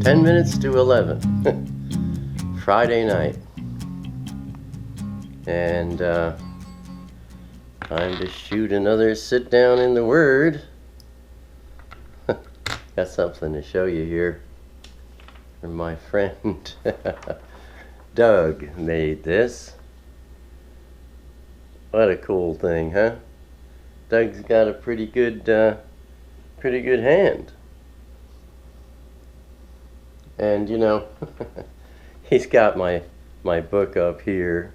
10 minutes to 11. Friday night. And time to shoot another sit down in the Word. Got something to show you here. And my friend Doug made this. What a cool thing, huh? Doug's got a pretty good hand. And you know, he's got my book up here,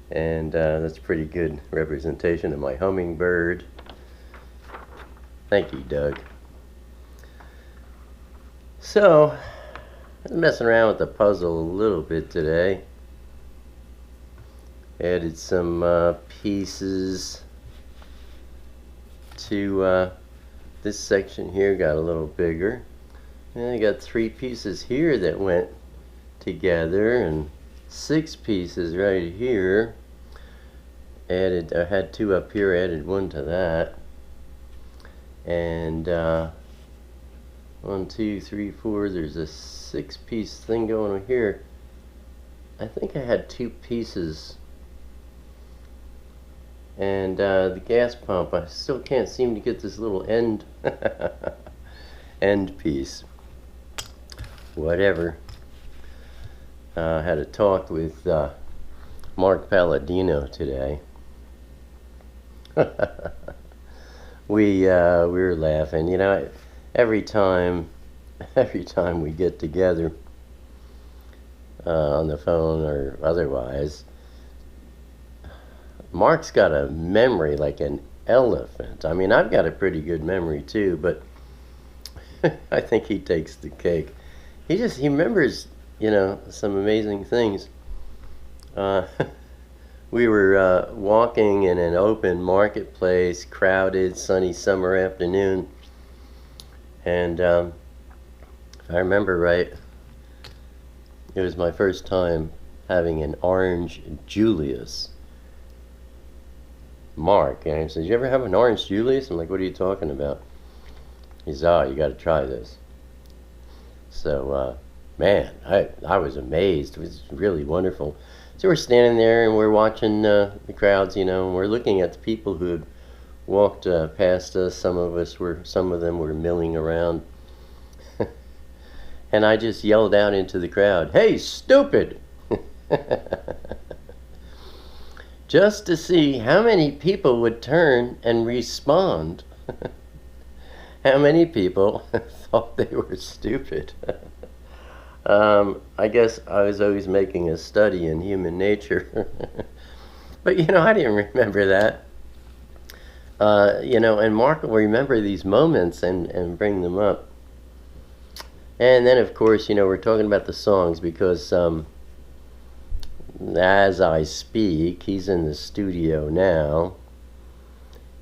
and that's a pretty good representation of my hummingbird. Thank you, Doug. So, I'm messing around with the puzzle a little bit today. Added some pieces to this section here, got a little bigger. And I got 3 pieces here that went together, and 6 pieces right here. I had 2 up here, added 1 to that. And 1, 2, 3, 4, there's a 6-piece thing going on here. I think I had 2 pieces. And the gas pump, I still can't seem to get this little end end piece. Whatever. I had a talk with Mark Palladino today. we were laughing. You know, every time we get together on the phone or otherwise, Mark's got a memory like an elephant. I mean, I've got a pretty good memory too, but I think he takes the cake. He remembers, you know, some amazing things. We were walking in an open marketplace, crowded, sunny summer afternoon, and if I remember right, it was my first time having an orange Julius. Mark, and he says, "You ever have an orange Julius?" I'm like, "What are you talking about?" He says, "Oh, you got to try this." So, man, I was amazed. It was really wonderful. So we're standing there and we're watching the crowds, you know, and we're looking at the people who had walked past us. Some of them were milling around. And I just yelled out into the crowd, "Hey, stupid!" Just to see how many people would turn and respond. How many people thought they were stupid? I guess I was always making a study in human nature. But you know, I didn't remember that. You know, and Mark will remember these moments and bring them up. And then, of course, you know, we're talking about the songs because as I speak, he's in the studio now,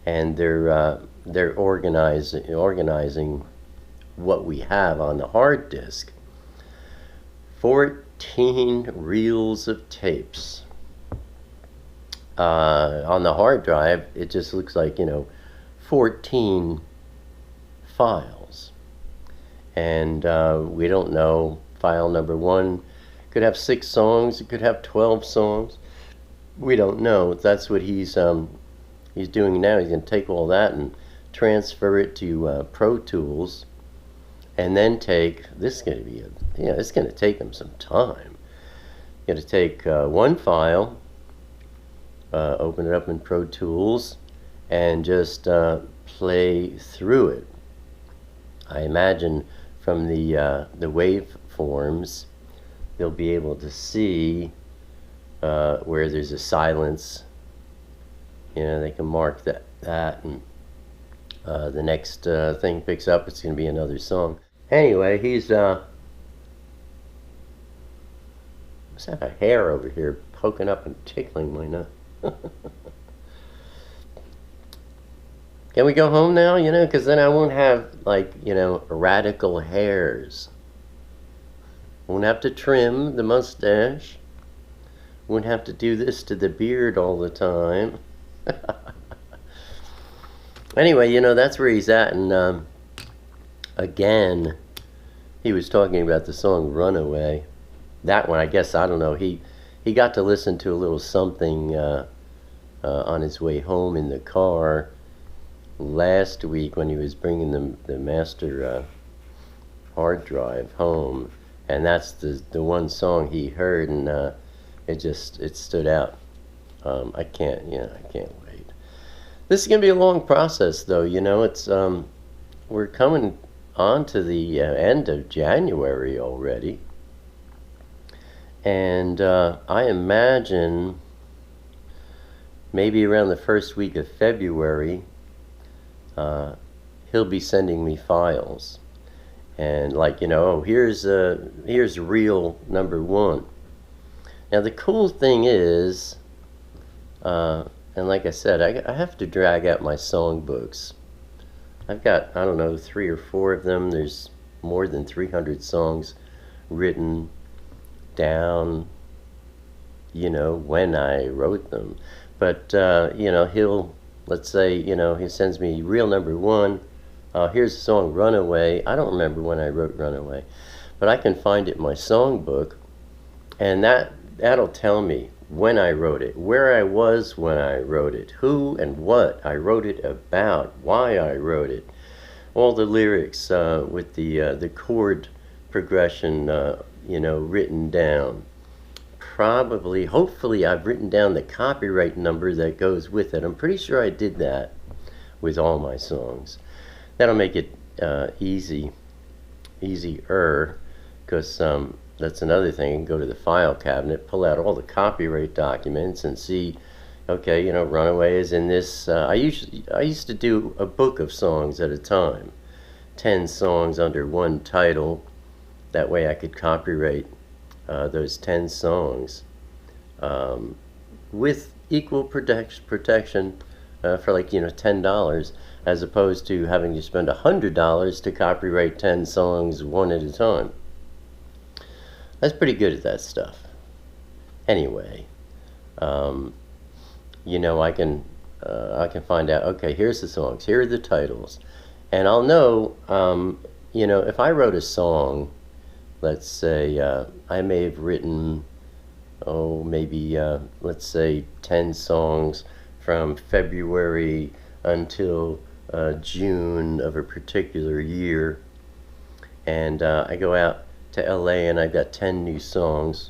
and they're organizing what we have on the hard disk. 14 reels of tapes. On the hard drive, it just looks like, you know, 14 files. And we don't know, file number 1 could have 6 songs, it could have 12 songs. We don't know. That's what he's doing now. He's going to take all that and transfer it to Pro Tools, and then take, this is going to be it's going to take him some time. You're going to take one file, open it up in Pro Tools, and just play through it. I imagine from the waveforms, they'll be able to see where there's a silence. You know, they can mark that and the next thing picks up, it's going to be another song. Anyway, he's must have a hair over here poking up and tickling my nose. Can we go home now, you know, because then I won't have, like, you know, radical hairs. Won't have to trim the mustache. Won't have to do this to the beard all the time. Anyway, you know, that's where he's at. And again, he was talking about the song Runaway. That one, I guess, I don't know, he got to listen to a little something on his way home in the car last week when he was bringing the master hard drive home, and that's the one song he heard, and it stood out. I can't wait. This is gonna be a long process, though. It's we're coming on to the end of January already, and I imagine maybe around the first week of February he'll be sending me files, and oh, here's reel number 1. Now the cool thing is, and like I said, I have to drag out my songbooks. I've got, I don't know, 3 or 4 of them. There's more than 300 songs written down, when I wrote them. But let's say, he sends me reel number 1. Here's the song Runaway. I don't remember when I wrote Runaway, but I can find it in my songbook, and that'll tell me when I wrote it, where I was when I wrote it, who and what I wrote it about, why I wrote it, all the lyrics with the chord progression, written down. Probably, hopefully, I've written down the copyright number that goes with it. I'm pretty sure I did that with all my songs. That'll make it easier, because that's another thing. Go to the file cabinet, pull out all the copyright documents, and see, okay, Runaway is in this. I used to do a book of songs at a time, 10 songs under one title. That way I could copyright those 10 songs with equal protection for $10, as opposed to having to spend $100 to copyright 10 songs one at a time. I was pretty good at that stuff. Anyway, I can find out, okay, here's the songs, here are the titles, and I'll know, if I wrote a song, let's say, I may have written, maybe, let's say 10 songs from February until June of a particular year, and I go out to LA and I've got 10 new songs.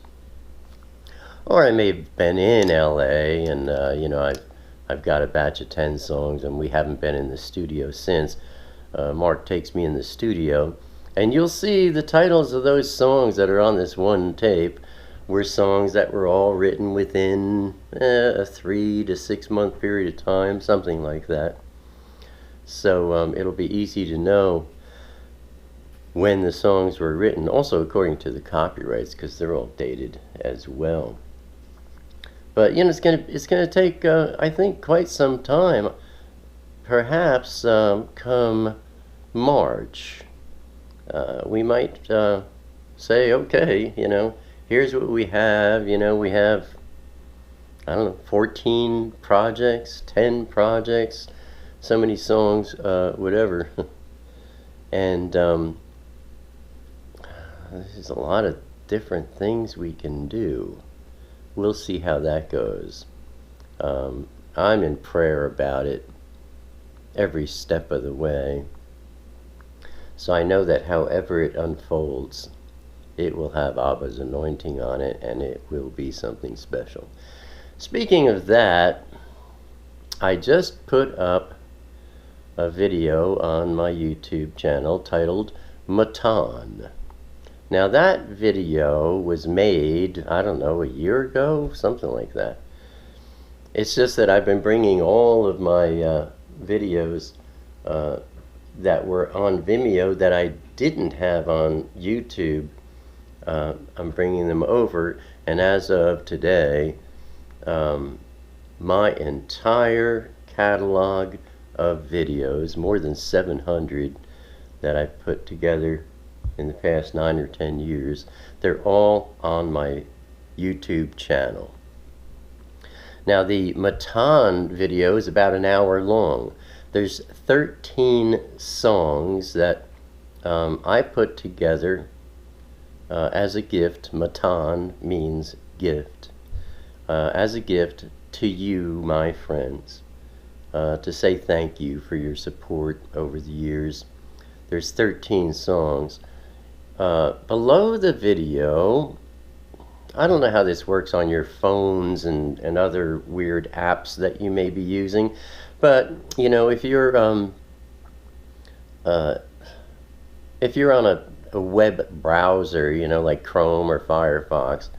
Or I may have been in LA and I've got a batch of 10 songs, and we haven't been in the studio since. Mark takes me in the studio, and you'll see the titles of those songs that are on this one tape were songs that were all written within a 3 to 6 month period of time, something like that. So it'll be easy to know when the songs were written, also according to the copyrights, because they're all dated as well. But it's gonna take I think quite some time, perhaps come March. We might say, okay, here's what we have. We have, I don't know, 14 projects, 10 projects, so many songs, whatever. And there's a lot of different things we can do. We'll see how that goes. I'm in prayer about it every step of the way. So I know that however it unfolds, it will have Abba's anointing on it, and it will be something special. Speaking of that, I just put up a video on my YouTube channel titled Matan. Now that video was made, I don't know, a year ago, something like that. It's just that I've been bringing all of my videos that were on Vimeo that I didn't have on YouTube. I'm bringing them over, and as of today, my entire catalog of videos, more than 700 that I've put together in the past 9 or 10 years, they're all on my YouTube channel. Now the Matan video is about an hour long. There's 13 songs that I put together as a gift. Matan means gift. As a gift to you, my friends, to say thank you for your support over the years. There's 13 songs. Below the video, I don't know how this works on your phones and other weird apps that you may be using, but you know, if you're on a web browser, you know, like Chrome or Firefox,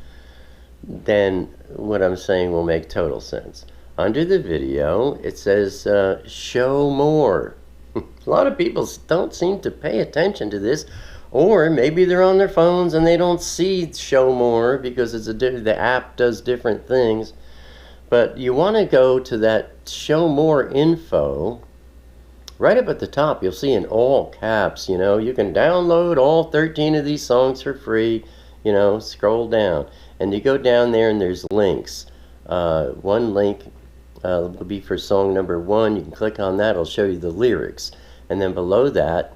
then what I'm saying will make total sense. Under the video, it says show more. A lot of people don't seem to pay attention to this, or maybe they're on their phones and they don't see show more because it's the app does different things. But you want to go to that show more info. Right up at the top, you'll see in all caps, you know, you can download all 13 of these songs for free. You know, scroll down and you go down there and there's links. One link will be for song number 1. You can click on that, it'll show you the lyrics. And then below that,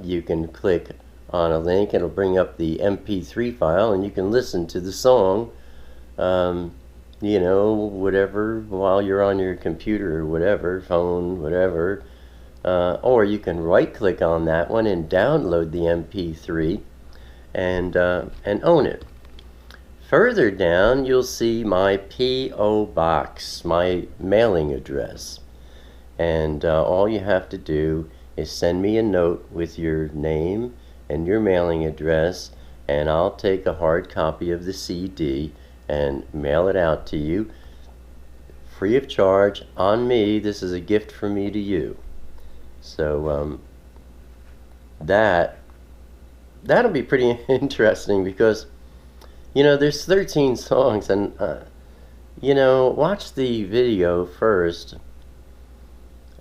you can click on a link, it'll bring up the MP3 file and you can listen to the song, you know, whatever, while you're on your computer or whatever, phone, whatever. Or you can right click on that one and download the MP3 and own it. Further down, you'll see my P.O. box, my mailing address. And all you have to do is send me a note with your name and your mailing address, and I'll take a hard copy of the CD and mail it out to you free of charge on me. This is a gift from me to you. So that'll be pretty interesting because, you know, there's 13 songs, and you know, watch the video first.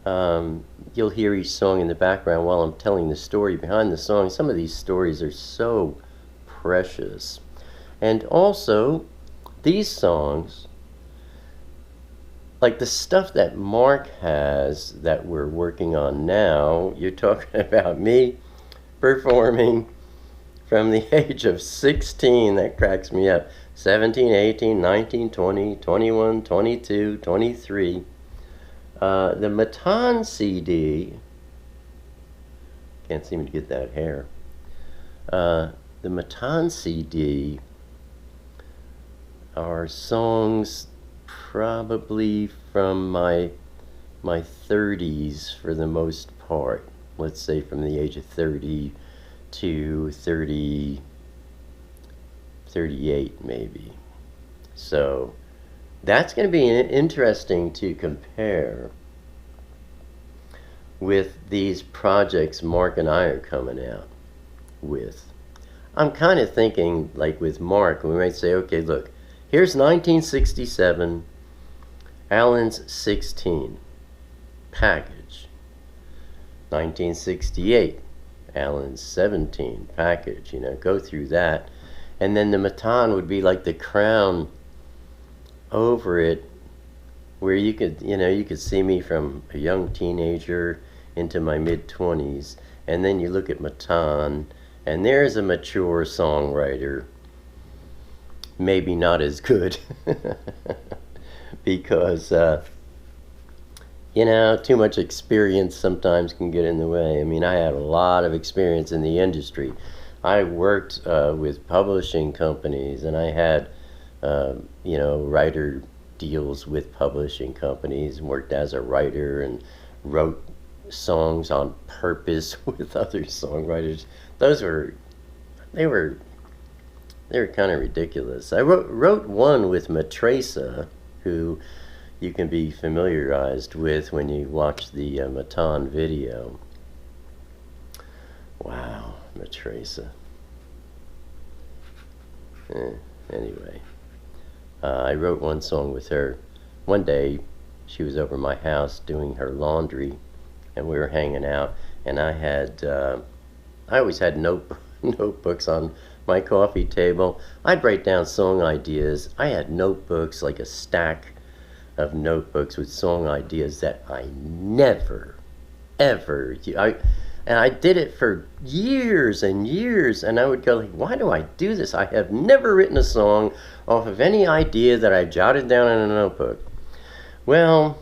You'll hear each song in the background while I'm telling the story behind the song. Some of these stories are so precious. And also, these songs, like the stuff that Mark has that we're working on now, you're talking about me performing from the age of 16, that cracks me up, 17, 18, 19, 20, 21, 22, 23. The Matan CD, can't seem to get that hair. The Matan CD are songs probably from my 30s for the most part. Let's say from the age of 30 to 38 maybe. So that's going to be interesting to compare with these projects Mark and I are coming out with. I'm kind of thinking, like with Mark, we might say, okay, look, here's 1967, Alan's 16, package. 1968, Alan's 17, package. You know, go through that. And then the Matan would be like the crown over it, where you could, you know, you could see me from a young teenager into my mid-20s, and then you look at Matan, and there's a mature songwriter, maybe not as good, because, you know, too much experience sometimes can get in the way. I mean, I had a lot of experience in the industry. I worked with publishing companies, and I had you know, writer deals with publishing companies, and worked as a writer and wrote songs on purpose with other songwriters. Those were, they were kind of ridiculous. I wrote one with Matresa, who you can be familiarized with when you watch the Matan video. Wow, Matresa. Anyway. I wrote one song with her. One day, she was over my house doing her laundry, and we were hanging out, and I always had notebooks on my coffee table. I'd write down song ideas. I had notebooks, like a stack of notebooks with song ideas that I never, ever, And I did it for years and years, and I would go, like, why do I do this? I have never written a song off of any idea that I jotted down in a notebook. Well,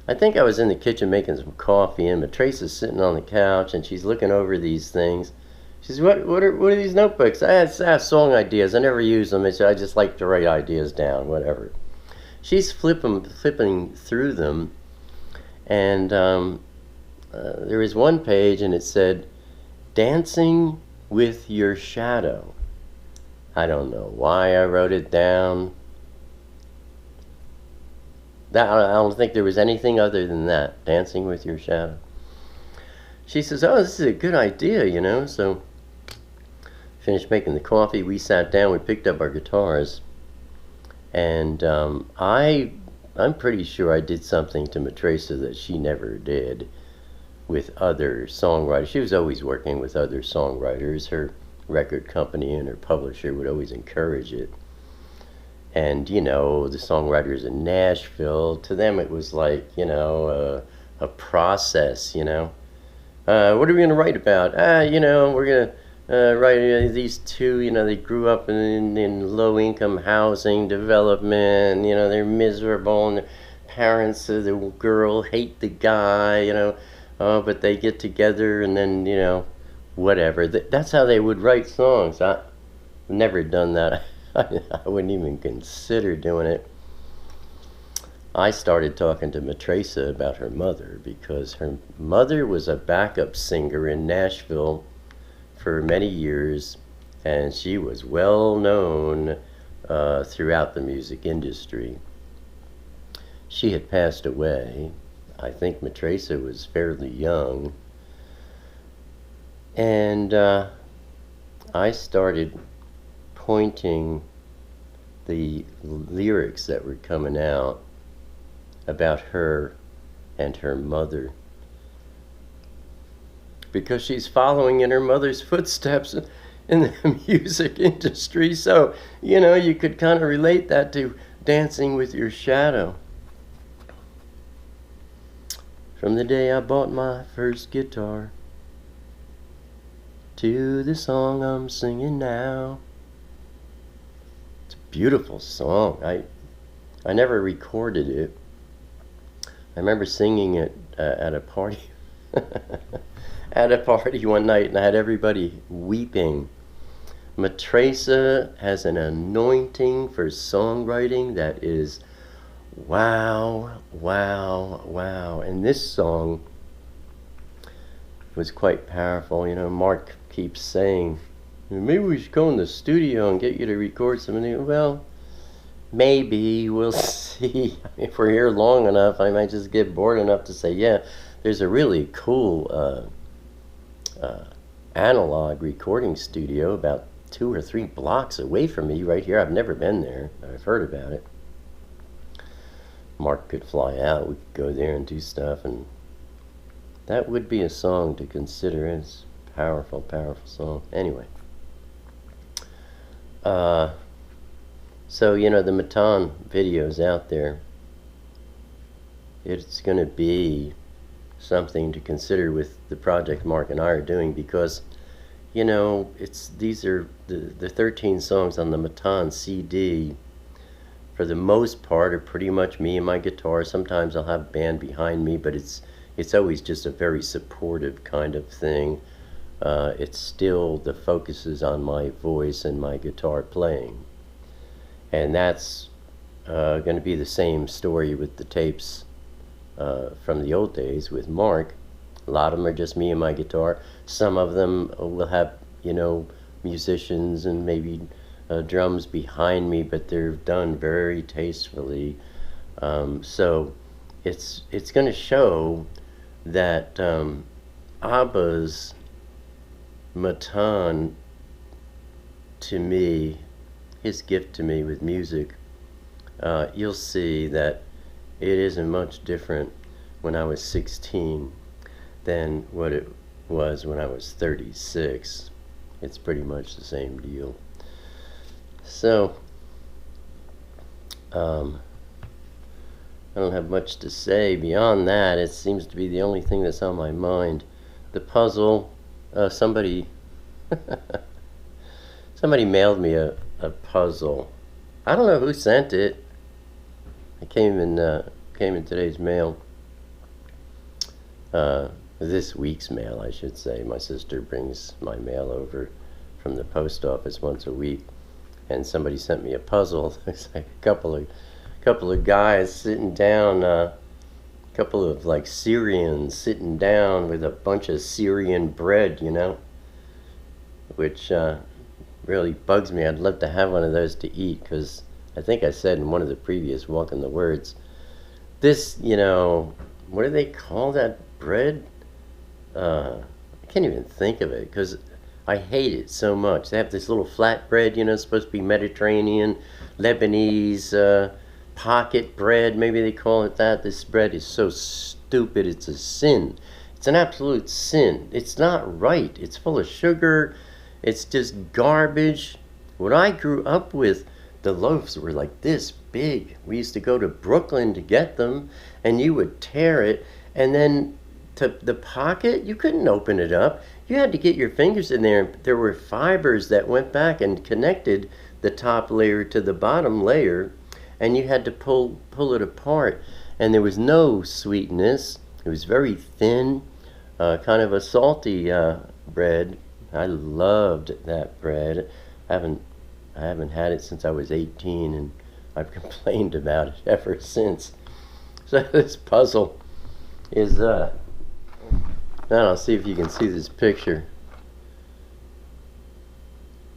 I think I was in the kitchen making some coffee, and Matrace's sitting on the couch, and she's looking over these things. She says, what are these notebooks? I have song ideas. I never use them. I just like to write ideas down, whatever. She's flipping through them, and there was one page, and it said, "Dancing with Your Shadow." I don't know why I wrote it down. I don't think there was anything other than that, dancing with your shadow. She says, "Oh, this is a good idea, you know." So, finished making the coffee. We sat down. We picked up our guitars, and I'm pretty sure I did something to Matrace that she never did with other songwriters. She was always working with other songwriters. Her record company and her publisher would always encourage it. And, you know, the songwriters in Nashville, to them it was like, you know, a process, you know. What are we going to write about? You know, we're going to write these two, you know, they grew up in low-income housing development, you know, they're miserable, and their parents, the girl, hate the guy, you know, but they get together, and then, you know, whatever. That's how they would write songs. I've never done that. I wouldn't even consider doing it. I started talking to Matrace about her mother, because her mother was a backup singer in Nashville for many years, and she was well known throughout the music industry. She had passed away. I think Matrace was fairly young, and I started pointing the lyrics that were coming out about her and her mother, because she's following in her mother's footsteps in the music industry. So, you know, you could kind of relate that to Dancing with Your Shadow. From the day I bought my first guitar to the song I'm singing now. It's a beautiful song. I never recorded it. I remember singing it at a party at a party one night, and I had everybody weeping. Matrace has an anointing for songwriting that is wow, wow, wow. And this song was quite powerful. You know, Mark keeps saying, maybe we should go in the studio and get you to record something. Well, maybe. We'll see. If we're here long enough, I might just get bored enough to say, yeah, there's a really cool analog recording studio about 2 or 3 blocks away from me right here. I've never been there. I've heard about it. Mark could fly out. We could go there and do stuff, and that would be a song to consider. It's a powerful, powerful song. Anyway. So, you know, the Matan video's out there. It's going to be something to consider with the project Mark and I are doing, because, you know, these are the 13 songs on the Matan CD. For the most part, are pretty much me and my guitar. Sometimes I'll have a band behind me, but it's always just a very supportive kind of thing. It's still, the focus is on my voice and my guitar playing. And that's going to be the same story with the tapes from the old days with Mark. A lot of them are just me and my guitar. Some of them will have, you know, musicians and maybe drums behind me, but they're done very tastefully. So it's going to show that Abba's Matan, to me, his gift to me with music, you'll see that it isn't much different when I was 16 than what it was when I was 36. It's pretty much the same deal. So, I don't have much to say beyond that. It seems to be the only thing that's on my mind. the puzzle, somebody somebody mailed me a puzzle. I don't know who sent it. It came in today's mail. This week's mail, I should say. My sister brings my mail over from the post office once a week, and somebody sent me a puzzle. It's like a couple of guys sitting down, a couple of like Syrians sitting down with a bunch of Syrian bread, you know, which really bugs me. I'd love to have one of those to eat, because I think I said in one of the previous Walk in the Words, this, you know, what do they call that bread? I can't even think of it, because I hate it so much. They have this little flat bread, you know, supposed to be Mediterranean, Lebanese, pocket bread, maybe they call it that. This bread is so stupid, it's a sin. It's an absolute sin. It's not right. It's full of sugar. It's just garbage. What I grew up with, the loaves were like this big. We used to go to Brooklyn to get them, and you would tear it, and then to the pocket, you couldn't open it up. You had to get your fingers in there. There were fibers that went back and connected the top layer to the bottom layer, and you had to pull it apart. And there was no sweetness. It was very thin, kind of a salty bread. I loved that bread. I haven't had it since I was 18, and I've complained about it ever since. So this puzzle is now I'll see if you can see this picture.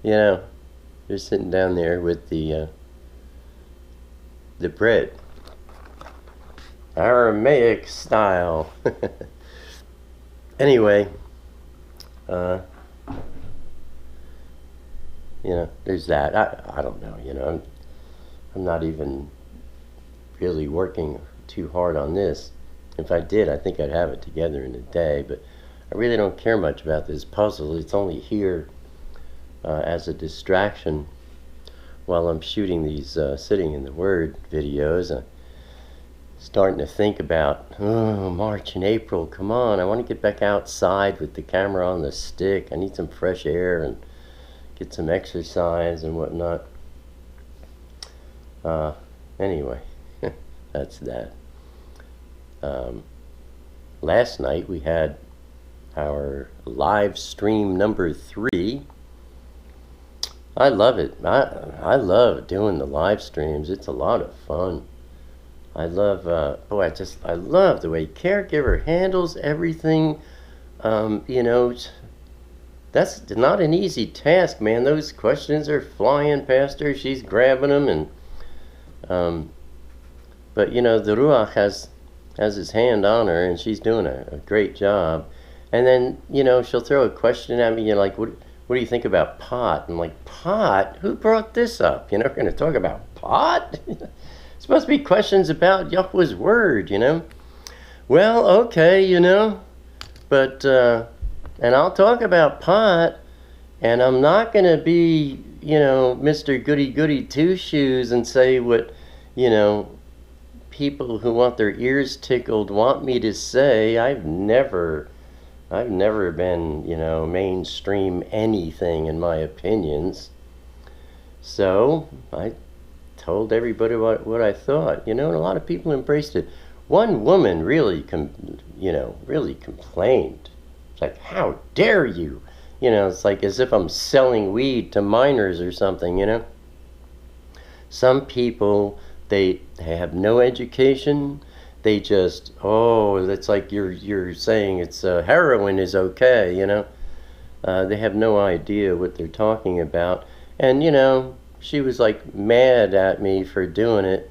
You know, they're sitting down there with the bread, Aramaic style. Anyway, you know, there's that. I don't know, you know, I'm not even really working too hard on this. If I did, I think I'd have it together in a day, but I really don't care much about this puzzle. It's only here as a distraction while I'm shooting these Sitting in the Word videos. I'm starting to think about, oh, March and April, come on, I want to get back outside with the camera on the stick. I need some fresh air and get some exercise and whatnot. Anyway, that's that. Last night we had our live stream number 3. I love it. I love doing the live streams. It's a lot of fun. I love, I love the way Caregiver handles everything. You know, that's not an easy task, man. Those questions are flying past her. She's grabbing them, and but you know, the Ruach has his hand on her, and she's doing a great job. And then, you know, she'll throw a question at me, you know, like, what do you think about pot? I'm like, pot? Who brought this up? You know, we're going to talk about pot? It's supposed to be questions about Yahweh's word, you know. Well, okay, you know, but, and I'll talk about pot, and I'm not going to be, you know, Mr. Goody-Goody Two-Shoes and say what, you know, people who want their ears tickled want me to say. I've never been, you know, mainstream anything in my opinions. So I told everybody what I thought, you know, and a lot of people embraced it. One woman really, really complained. It's like, how dare you? You know, it's like as if I'm selling weed to minors or something, you know. Some people, they have no education. They just, oh, it's like you're saying it's heroin is okay, you know. They have no idea what they're talking about. And, you know, she was like mad at me for doing it.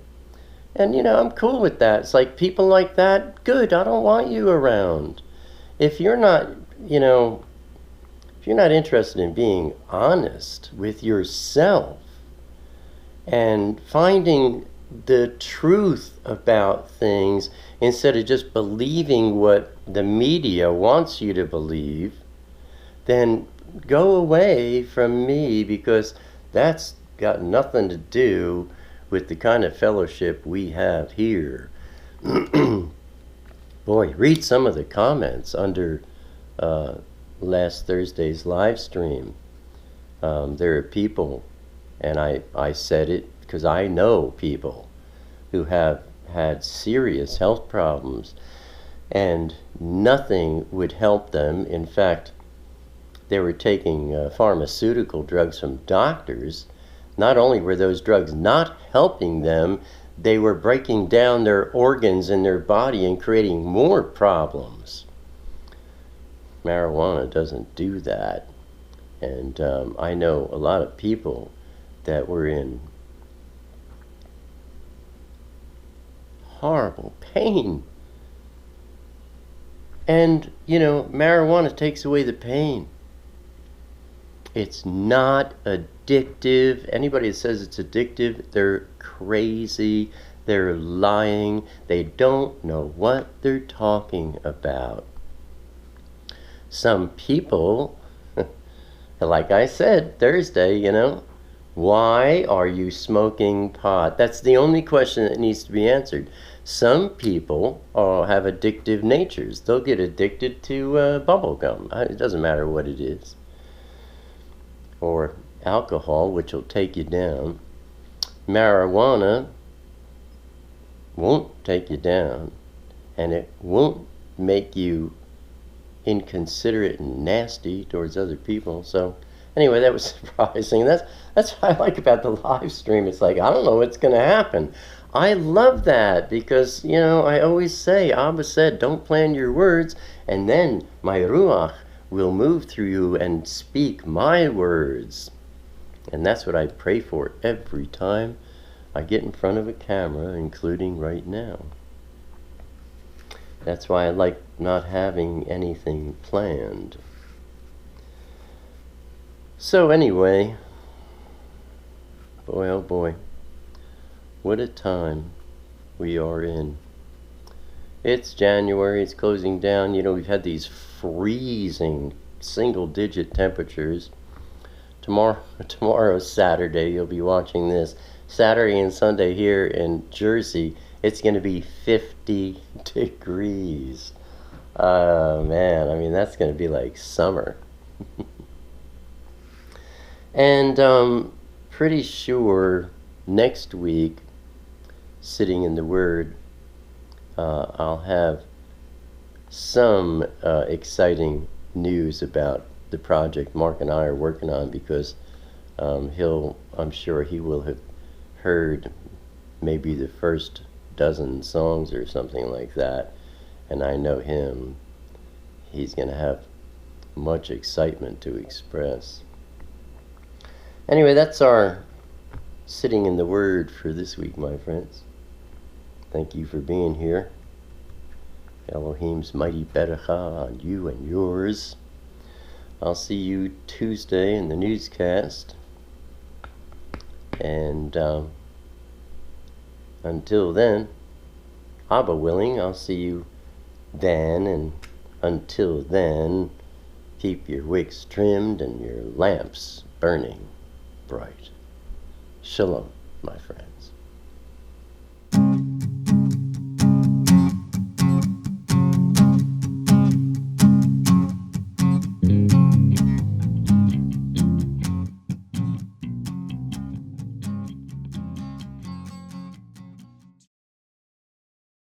And, you know, I'm cool with that. It's like people like that, good, I don't want you around. If you're not, you know, if you're not interested in being honest with yourself and finding the truth about things instead of just believing what the media wants you to believe, then go away from me, because that's got nothing to do with the kind of fellowship we have here. Boy, read some of the comments under last Thursday's live stream. There are people, and I said it because I know people who have had serious health problems, and nothing would help them. In fact, they were taking pharmaceutical drugs from doctors. Not only were those drugs not helping them, they were breaking down their organs in their body and creating more problems. Marijuana doesn't do that. And I know a lot of people that were in horrible pain. And, you know, marijuana takes away the pain. It's not addictive. Anybody that says it's addictive, they're crazy. They're lying. They don't know what they're talking about. Some people, like I said Thursday, you know, why are you smoking pot? That's the only question that needs to be answered. Some people have addictive natures. They'll get addicted to bubble gum. It doesn't matter what it is. Or alcohol, which will take you down. Marijuana won't take you down, and it won't make you inconsiderate and nasty towards other people. So anyway, that was surprising. That's what I like about the live stream. It's like, I don't know what's going to happen. I love that because, you know, I always say, Abba said, don't plan your words, and then my Ruach will move through you and speak my words. And that's what I pray for every time I get in front of a camera, including right now. That's why I like not having anything planned. So anyway, boy oh boy, what a time we are in. It's January, it's closing down. You know, we've had these freezing single-digit temperatures. Tomorrow's Saturday, you'll be watching this. Saturday and Sunday here in Jersey, it's going to be 50 degrees. Man, I mean, that's going to be like summer. And pretty sure next week, sitting in the Word, I'll have some exciting news about the project Mark and I are working on, because I'm sure he will have heard maybe the first dozen songs or something like that, and I know him. He's going to have much excitement to express. Anyway, that's our sitting in the Word for this week, my friends. Thank you for being here. Elohim's mighty beracha on you and yours. I'll see you Tuesday in the newscast. And until then, Abba willing, I'll see you then. And until then, keep your wicks trimmed and your lamps burning bright. Shalom, my friend.